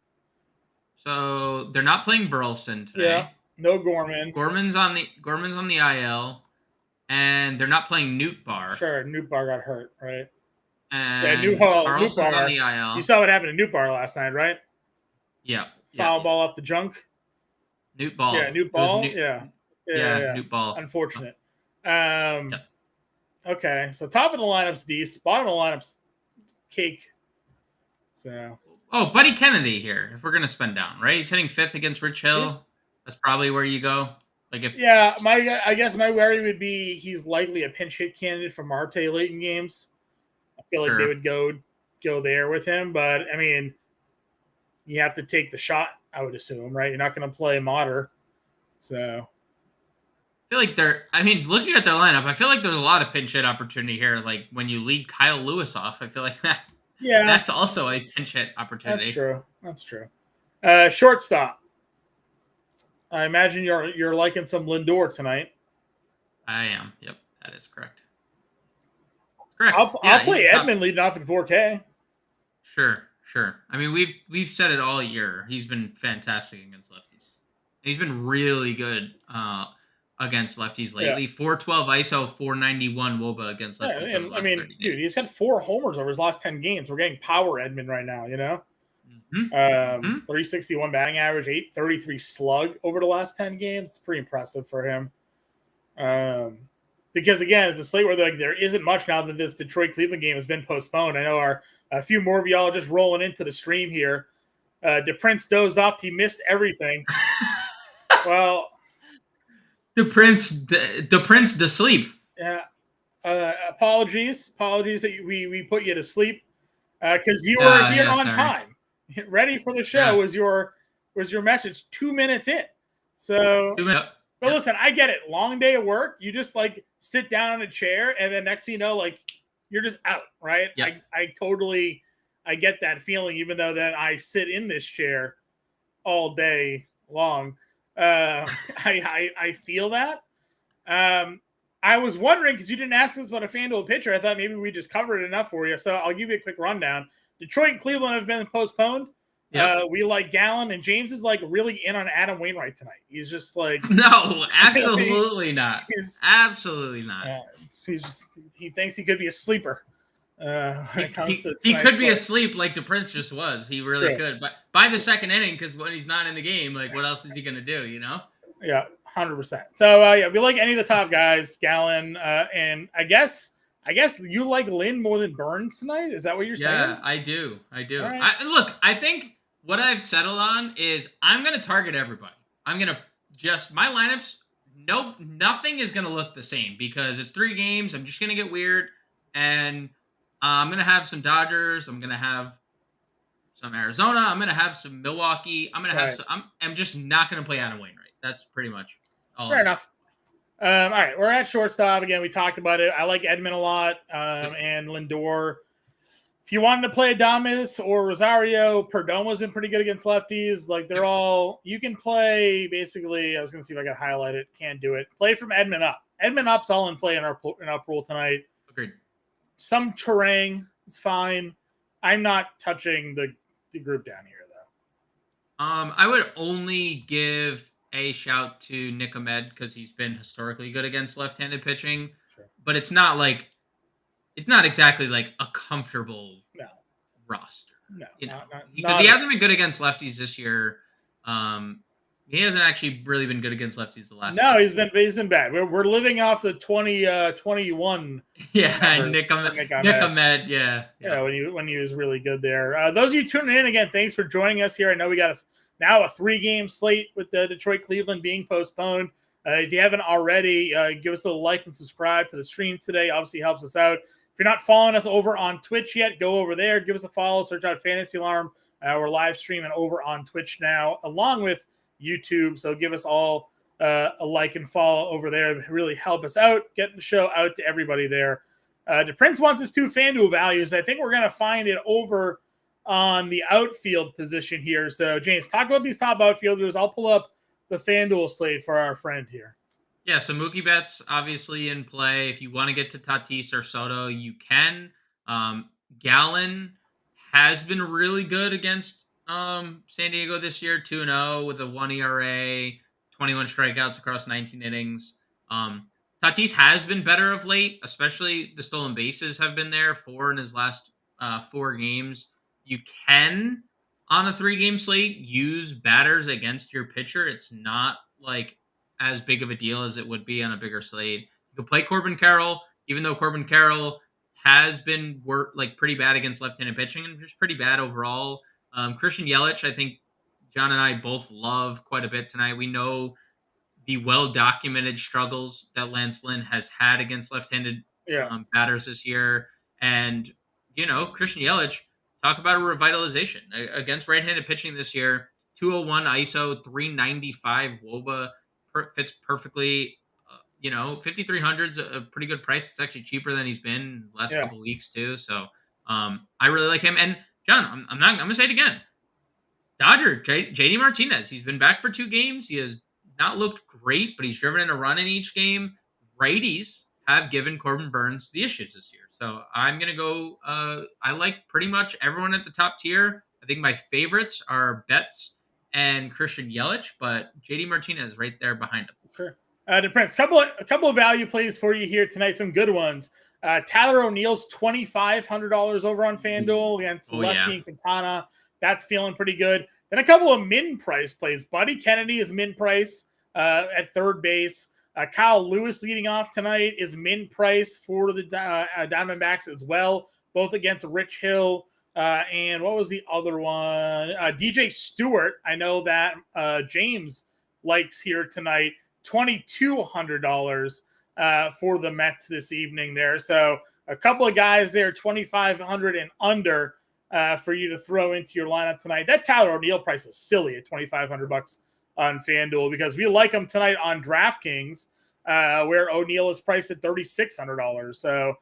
So they're not playing Burleson today. Yeah, no Gorman. Gorman's on the IL, and they're not playing Newt Bar. Sure, Newt Bar got hurt, right? And Newt Carlson's Bar, on the IL. You saw what happened to Newt Bar last night, right? Yeah. Foul ball off the junk. Newt Ball. Yeah, Newt Ball. Yeah, Newt Ball. Unfortunate. Okay, so top of the lineup's Deese, bottom of the lineup's Cake. So. Oh, Buddy Kennedy here. If we're gonna spend down, right? He's hitting 5th against Rich Hill. Yeah. That's probably where you go. I guess my worry would be he's likely a pinch hit candidate for Marte late in games. I feel like they would go there with him, but I mean, you have to take the shot. I would assume, right? You're not going to play Motter, so. I feel like looking at their lineup, I feel like there's a lot of pinch hit opportunity here. Like when you lead Kyle Lewis off, I feel like that's also a pinch hit opportunity. That's true. Shortstop. I imagine you're liking some Lindor tonight. I am. Yep, that is correct. That's correct. I'll play Edmund leading off in 4K. Sure. I mean, we've said it all year. He's been fantastic against lefties. He's been really good against lefties lately. Yeah. 412 ISO, 491 WOBA against lefties. Yeah, I mean, dude, he's had 4 homers over his last 10 games. We're getting power Edmund right now, you know? 361 batting average, 833 slug over the last 10 games. It's pretty impressive for him. Because again, it's a slate where there isn't much now that this Detroit-Cleveland game has been postponed. I know a few more of y'all are just rolling into the stream here. DePrince dozed off. He missed everything. Well, DePrince to sleep. Yeah. Apologies that we put you to sleep because you were here on time. Ready for the show was your message 2 minutes in. So, 2 minutes. But listen, I get it. Long day at work. You just sit down in a chair, and then next thing you know, you're just out, right? Yeah. I get that feeling, even though that I sit in this chair all day long. I feel that. I was wondering, because you didn't ask us about a FanDuel pitcher, I thought maybe we just covered it enough for you. So I'll give you a quick rundown. Detroit and Cleveland have been postponed. Yep. We like Gallen, and James is really in on Adam Wainwright tonight. He's just no, absolutely not. Absolutely not. He thinks he could be a sleeper. when it comes to He could be slate. asleep like the Prince just was. He really True. could. But by the second inning, because when he's not in the game, like what else is he gonna do? You know? Yeah, 100%. So yeah, we like any of the top guys, Gallen, and I guess you like Lynn more than Burns tonight. Is that what you're saying? Yeah, I do. All right. Look, I think what I've settled on is I'm gonna target everybody. I'm gonna just my lineups. Nope, nothing is gonna look the same because it's 3 games. I'm just gonna get weird, and I'm gonna have some Dodgers. I'm gonna have some Arizona. I'm gonna have some Milwaukee. I'm gonna have some. I'm just not gonna play Adam Wainwright. That's pretty much all. Fair enough. All right, we're at shortstop again. We talked about it. I like Edmund a lot, and Lindor. If you wanted to play Adames or Rosario, Perdoma's been pretty good against lefties. Like they're all you can play. Basically, I was going to see if I could highlight it. Can't do it. Play from Edmund up. Edmund up's all in play in our pool tonight. Agreed. Some Terang is fine. I'm not touching the group down here though. I would only give a shout to Nick Ahmed because he's been historically good against left-handed pitching, but it's not exactly like a comfortable roster. No, because he hasn't been good against lefties this year. He hasn't actually really been good against lefties the last. No, he's been bad. We're living off the 2021. Yeah, Nick Ahmed. Yeah, when he was really good there. Those of you tuning in again, thanks for joining us here. I know we got now a 3-game slate with the Detroit Cleveland being postponed. If you haven't already, give us a like and subscribe to the stream today. Obviously helps us out. If you're not following us over on Twitch yet, go over there, give us a follow, search out Fantasy Alarm. We're live streaming over on Twitch now, along with YouTube. So give us all a like and follow over there. It really help us out, getting the show out to everybody there. The Prince wants his 2 FanDuel values. I think we're going to find it over on the outfield position here. So, James, talk about these top outfielders. I'll pull up the FanDuel slate for our friend here. Yeah, so Mookie Betts obviously in play. If you want to get to Tatis or Soto, you can. Gallen has been really good against San Diego this year, 2-0 with a 1 ERA, 21 strikeouts across 19 innings. Tatis has been better of late, especially the stolen bases have been there, 4 in his last 4 games. You can, on a 3-game slate, use batters against your pitcher. It's not like as big of a deal as it would be on a bigger slate. You can play Corbin Carroll, even though Corbin Carroll has been pretty bad against left-handed pitching and just pretty bad overall. Christian Yelich, I think John and I both love quite a bit tonight. We know the well-documented struggles that Lance Lynn has had against left-handed batters this year. And, Christian Yelich, talk about a revitalization against right-handed pitching this year. 201 ISO, 395 WOBA fits perfectly. 5,300 is a pretty good price. It's actually cheaper than he's been the last couple weeks too. So I really like him. And John, I'm going to say it again. Dodger, JD Martinez, he's been back for 2 games. He has not looked great, but he's driven in a run in each game. Righties have given Corbin Burns the issues this year. So I'm going to go, I like pretty much everyone at the top tier. I think my favorites are Betts and Christian Yelich, but JD Martinez right there behind him. Sure. The Prince, a couple of value plays for you here tonight, some good ones. Tyler O'Neill's $2,500 over on FanDuel against lefty and Quintana. That's feeling pretty good. Then a couple of min price plays. Buddy Kennedy is min price at third base. Kyle Lewis leading off tonight is min price for the Diamondbacks as well, both against Rich Hill. And what was the other one? DJ Stewart. I know that James likes here tonight. $2,200 for the Mets this evening there. So a couple of guys there, $2,500 and under for you to throw into your lineup tonight. That Tyler O'Neill price is silly at $2,500 on FanDuel because we like him tonight on DraftKings, where O'Neill is priced at $3,600. So,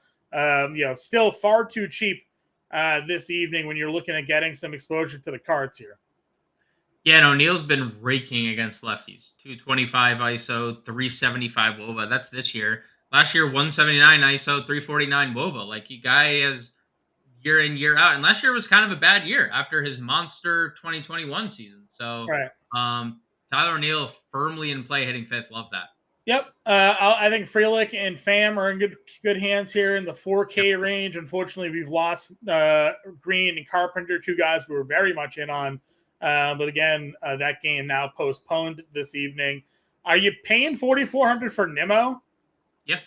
still far too cheap this evening when you're looking at getting some exposure to the cards here. Yeah, and O'Neill's been raking against lefties. 225 ISO, 375 WOBA. That's this year. Last year, 179 ISO, 349 WOBA. Like, you guy has year in, year out. And last year was kind of a bad year after his monster 2021 season. So, Tyler O'Neill firmly in play, hitting fifth. Love that. Yep. I think Frelick and Pham are in good hands here in the 4K range. Unfortunately, we've lost Green and Carpenter, two guys we were very much in on. But again, that game now postponed this evening. Are you paying $4,400 for Nimmo? Yeah.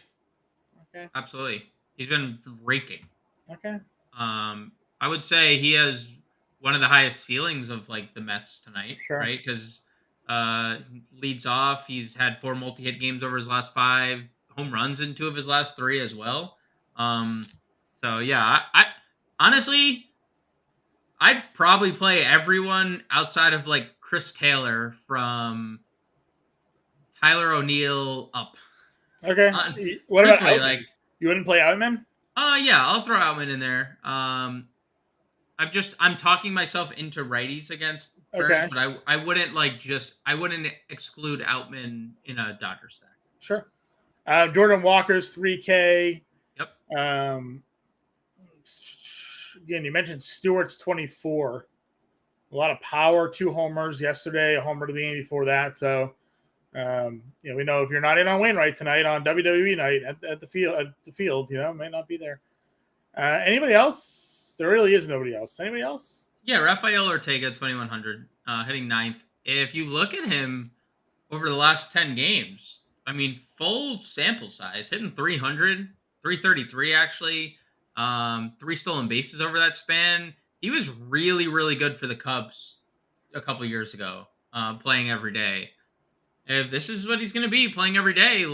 Okay. Absolutely. He's been raking. Okay. I would say he has one of the highest ceilings of like the Mets tonight, Sure. right? Because leads off. He's had 4 multi-hit games over his last 5, home runs in 2 of his last 3 as well. So yeah, I honestly, I'd probably play everyone outside of like Chris Taylor from Tyler O'Neill up. Okay. What about Truthfully, Outman? like, You wouldn't play Outman? yeah, I'll throw Outman in there. I'm talking myself into righties against Burns, Okay. but I wouldn't I wouldn't exclude Outman in a Dodger stack. Sure. Jordan Walker's 3K. Yep. Again, you mentioned Stewart's 24. A lot of power, 2 homers yesterday, a homer to the game before that. So, we know if you're not in on Wainwright tonight on WWE night at the field, may not be there. Anybody else? There really is nobody else. Anybody else? Yeah, Rafael Ortega, 2,100, hitting 9th. If you look at him over the last 10 games, I mean, full sample size, hitting 300, 333 actually, 3 stolen bases over that span. He was really, really good for the Cubs a couple years ago, playing every day. If this is what he's going to be playing every day,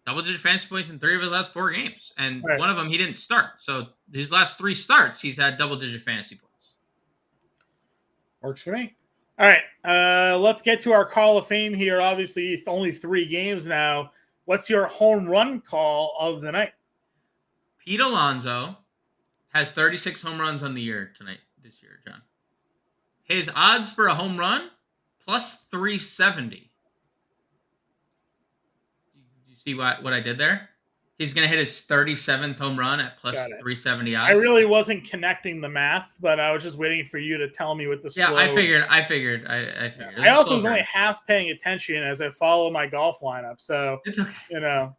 double-digit fantasy points in 3 of his last 4 games, and Right. one of them he didn't start. So his last 3 starts, he's had double-digit fantasy points. Works for me. All right, let's get to our Call of Fame here. Obviously, it's only 3 games now. What's your home run call of the night? Pete Alonso has 36 home runs on the year this year, John. His odds for a home run, plus 370. Do you see what I did there? He's going to hit his 37th home run at plus 370 odds. I really wasn't connecting the math, but I was just waiting for you to tell me what the slow. Yeah, I figured. I also was only half paying attention as I follow my golf lineup, so it's okay.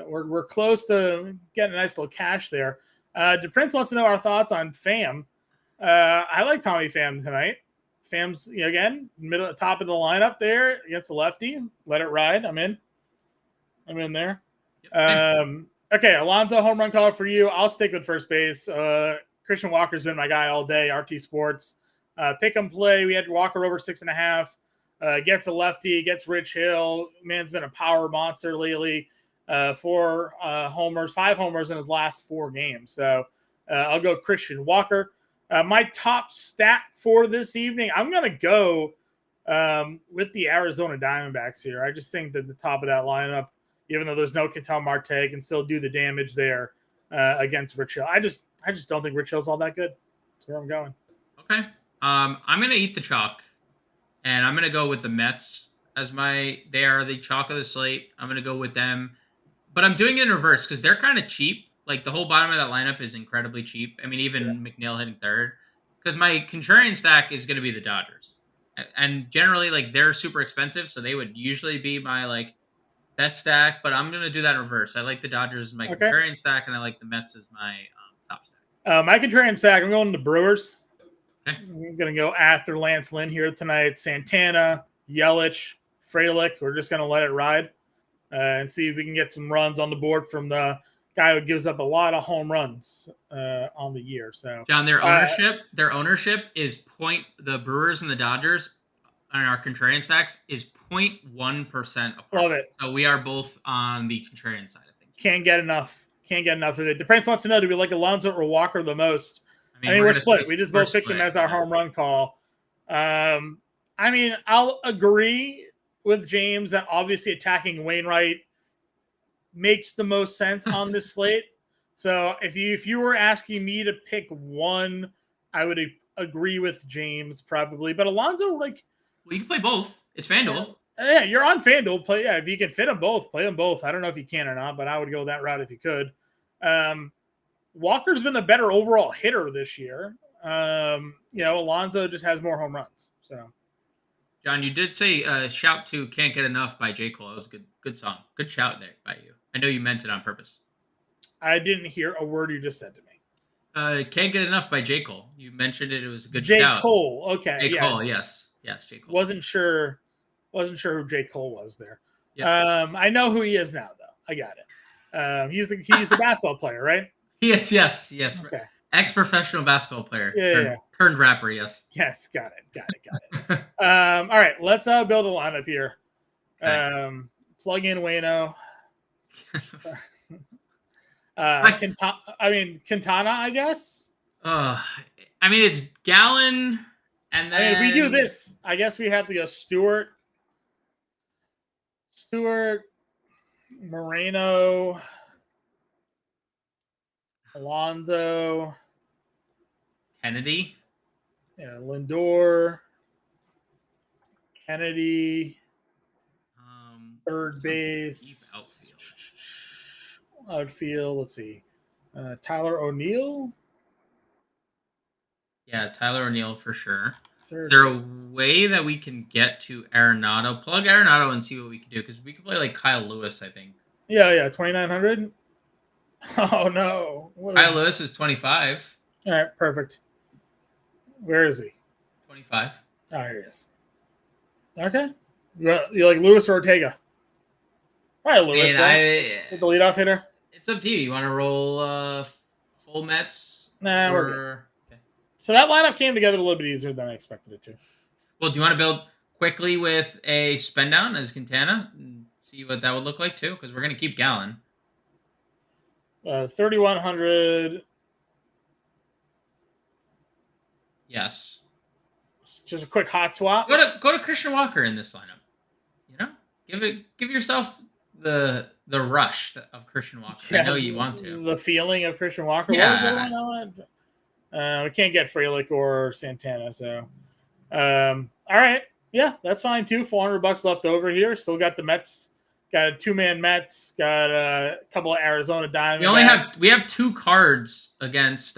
We're close to getting a nice little cash there. DePrince wants to know our thoughts on Pham. I like Tommy Pham tonight. Pham's again top of the lineup there against the lefty. Let it ride. I'm in there. Okay, Alonso home run call for you. I'll stick with first base. Christian Walker's been my guy all day. RT Sports. Pick and play. We had Walker over 6.5. Gets a lefty. Gets Rich Hill. Man's been a power monster lately. 4 homers, 5 homers in his last 4 games. So I'll go Christian Walker. My top stat for this evening, I'm going to go with the Arizona Diamondbacks here. I just think that the top of that lineup, even though there's no Ketel Marte, can still do the damage there against Rich Hill. I just don't think Rich Hill's all that good. That's where I'm going. Okay. I'm going to eat the chalk, and I'm going to go with the Mets as they are the chalk of the slate. I'm going to go with them, but I'm doing it in reverse because they're kind of cheap. Like the whole bottom of that lineup is incredibly cheap. I mean, even McNeil hitting 3rd, because my contrarian stack is going to be the Dodgers, and generally like they're super expensive, so they would usually be my best stack, but I'm going to do that in reverse. I like the Dodgers as my contrarian stack, and I like the Mets as my top stack. My contrarian stack, I'm going to the Brewers. Okay. I'm going to go after Lance Lynn here tonight. Santana, Yelich, Frelick. We're just going to let it ride and see if we can get some runs on the board from the guy who gives up a lot of home runs on the year. So, John, their ownership is the Brewers and the Dodgers on our contrarian stacks is 0.1% apart. Love it. So we are both on the contrarian side of things. Can't get enough of it. The Prince wants to know, do we like Alonso or Walker the most? I mean we're split. We just both picked him as our home run call. I mean, I'll agree with James that obviously attacking Wainwright makes the most sense on this slate. So if you were asking me to pick one, I would agree with James probably. But Alonso, well, you can play both. It's FanDuel. Yeah, you're on FanDuel. Play, if you can fit them both, play them both. I don't know if you can or not, but I would go that route if you could. Walker's been the better overall hitter this year. Alonso just has more home runs. So, John, you did say shout to Can't Get Enough by J. Cole. That was a good song. Good shout there by you. I know you meant it on purpose. I didn't hear a word you just said to me. Can't Get Enough by J. Cole. You mentioned it. It was a good J. shout. Cole. Okay. J. Cole, yes. Yes, J. Cole. Wasn't sure who J. Cole was there. Yep. I know who he is now, though. I got it. He's the basketball player, right? Yes. Okay. Ex-professional basketball player. Yeah. Turned rapper, yes. Yes, got it. All right, let's build a lineup here. Okay. Plug in Wayno. Quintana, I guess. It's Gallon, and then if we do this, I guess we have to go Stewart, Moreno, Alonso, Kennedy. Yeah, Lindor, Kennedy, third base, outfield. Let's see, Tyler O'Neill. Yeah, Tyler O'Neill for sure. Third Is there base. a way that we can get to Arenado? Plug Arenado and see what we can do, because we can play like Kyle Lewis, I think. Yeah, 2,900. Oh no, Kyle Lewis is 25. All right, perfect. Where is he? 25. Oh, here he is. Okay. You like Lewis or Ortega? All right, Lewis. The leadoff hitter. It's up to you. You want to roll full Mets? Nah, we're good. Okay. So that lineup came together a little bit easier than I expected it to. Well, do you want to build quickly with a spend down as Quintana and see what that would look like too? Because we're going to keep Gallon. 3,100. Yes. Just a quick hot swap. Go to Christian Walker in this lineup. You know, give yourself the rush of Christian Walker. Yeah, I know you want to. The feeling of Christian Walker. Yeah. We can't get Frelick or Santana, so all right. Yeah, that's fine too. $400 left over here. Still got the Mets. Got a 2-man Mets. Got a couple of Arizona Diamondbacks. We have 2 cards against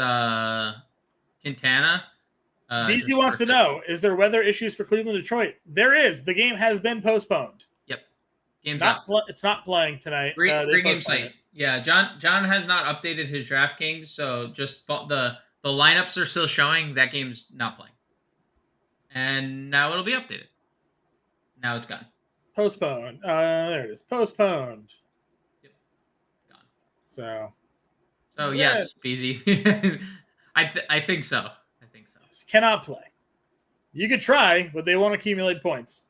Quintana. BZ wants to know: is there weather issues for Cleveland, Detroit? There is. The game has been postponed. Yep, game's out. It's not playing tonight. Great game site. Yeah, John has not updated his DraftKings, so just the lineups are still showing. That game's not playing, and now it'll be updated. Now it's gone. Postponed. There it is. Postponed. Yep, gone. So yes, BZ. I think so. Cannot play. You could try, but they won't accumulate points.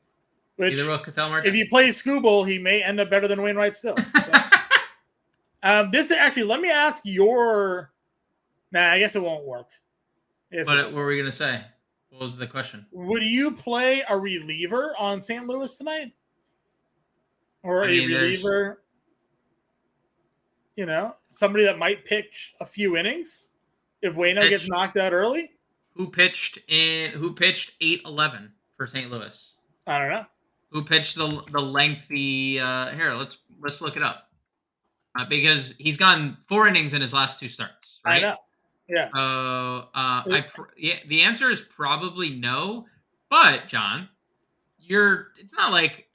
Which, either will Ketel Marte. If you play Scooble, he may end up better than Wainwright still. So. This is actually. Let me ask your. Nah, I guess it won't work. What were we gonna say? What was the question? Would you play a reliever on St. Louis tonight, or a reliever? You know, somebody that might pitch a few innings if Waino gets knocked out early. Who pitched 8-11 for St. Louis? I don't know. Who pitched the lengthy? Here, let's look it up. Because he's gone 4 innings in his last 2 starts. Right? I know. Yeah. So the answer is probably no. But John, it's not like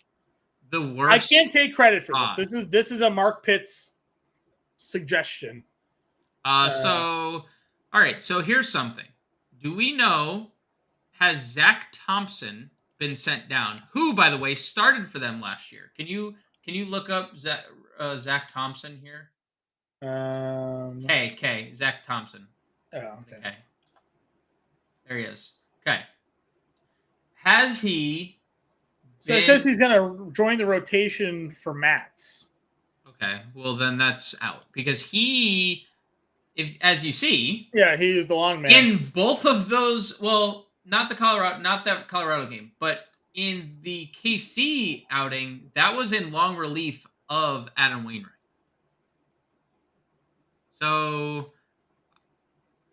the worst. I can't take credit for this. This is a Mark Pitts suggestion. So all right. So here's something. Do we know, has Zach Thompson been sent down? Who, by the way, started for them last year? Can you look up Zach Thompson here? Zach Thompson. Oh, okay. There he is. Okay. Has he? So it says he's going to join the rotation for Mats. Okay. Well, then that's out because as you see, yeah, he is the long man in both of those. Well, not that Colorado game, but in the KC outing, that was in long relief of Adam Wainwright. So,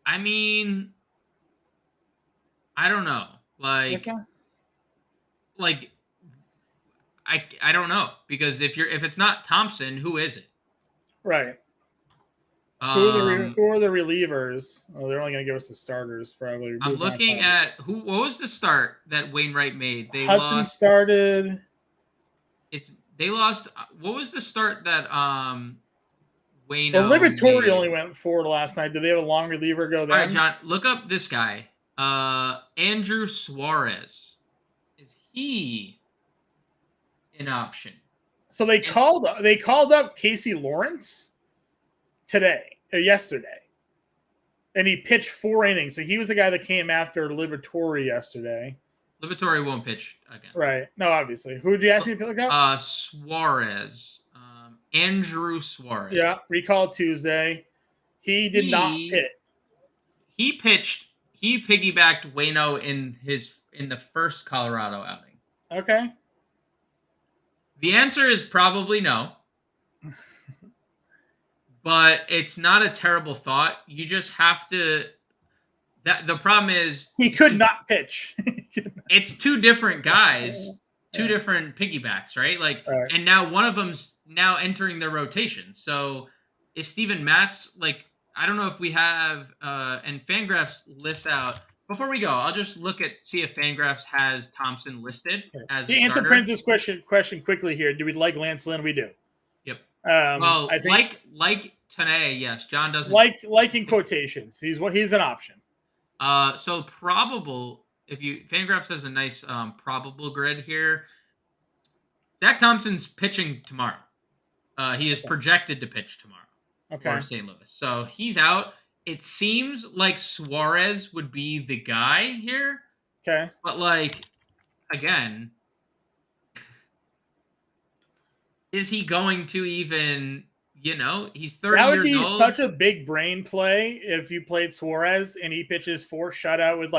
I mean, I don't know. I don't know because if it's not Thompson, who is it? Right. Who are the relievers? Oh, they're only going to give us the starters, probably. I'm looking at what was the start that Wainwright made? Hudson started. They lost. What was the start that Waino Well, Liberatore made? only went forward last night. Did they have a long reliever go then? All right, John, look up this guy. Andrew Suarez. Is he an option? So they called up Casey Lawrence yesterday. And he pitched 4 innings. So he was the guy that came after Liberatore yesterday. Liberatore won't pitch again. Right. No, obviously. Who did you ask me to pick up? Suarez. Andrew Suarez. Yeah, recalled Tuesday. He did not hit. He pitched. He piggybacked Waino in the first Colorado outing. Okay. The answer is probably no. But it's not a terrible thought. You just have to. The problem is he could not pitch. It's 2 different guys, 2 different piggybacks, right? Right. And now one of them's now entering their rotation. So is Steven Matz I don't know if we have and Fangraphs lists out. Before we go, I'll just see if Fangraphs has Thompson listed as a starter. Answer Prince's question quickly here. Do we like Lance Lynn? We do. Yep. I think like Tanae, yes. John doesn't like in quotations. He's an option. So probable. Fangraphs has a nice probable grid here. Zach Thompson's pitching tomorrow. He is projected to pitch tomorrow for St. Louis. So he's out. It seems like Suarez would be the guy here. Okay. But again, is he going to even, he's 30 years old. That would be such a big brain play if you played Suarez and he pitches 4 shutout with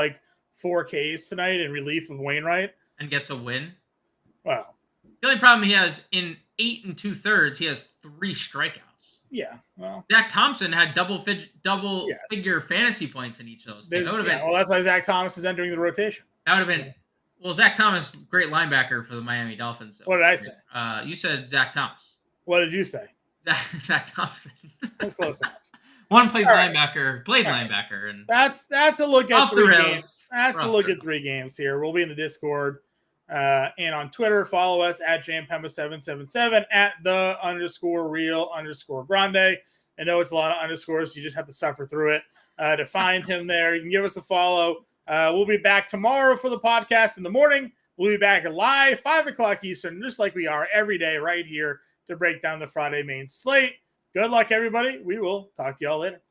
4 Ks tonight in relief of Wainwright. And gets a win. Wow. The only problem he has in 8 2/3, he has 3 strikeouts. Yeah. Well, Zach Thompson had double figure fantasy points in each of those. Well, that's why Zach Thomas is entering the rotation. That would have been. Well, Zach Thomas, great linebacker for the Miami Dolphins. What did I say? You said Zach Thomas. What did you say? Zach Thompson. That's close enough. One plays linebacker, played linebacker, and that's a look at off 3 the rails. Games. That's a look at 3 games here. We'll be in the Discord and on Twitter. Follow us at Jampemba777 at @the_real_Grande. I know it's a lot of underscores. So you just have to suffer through it to find him there. You can give us a follow. We'll be back tomorrow for the podcast in the morning. We'll be back live 5 o'clock Eastern, just like we are every day right here to break down the Friday main slate. Good luck, everybody. We will talk to y'all later.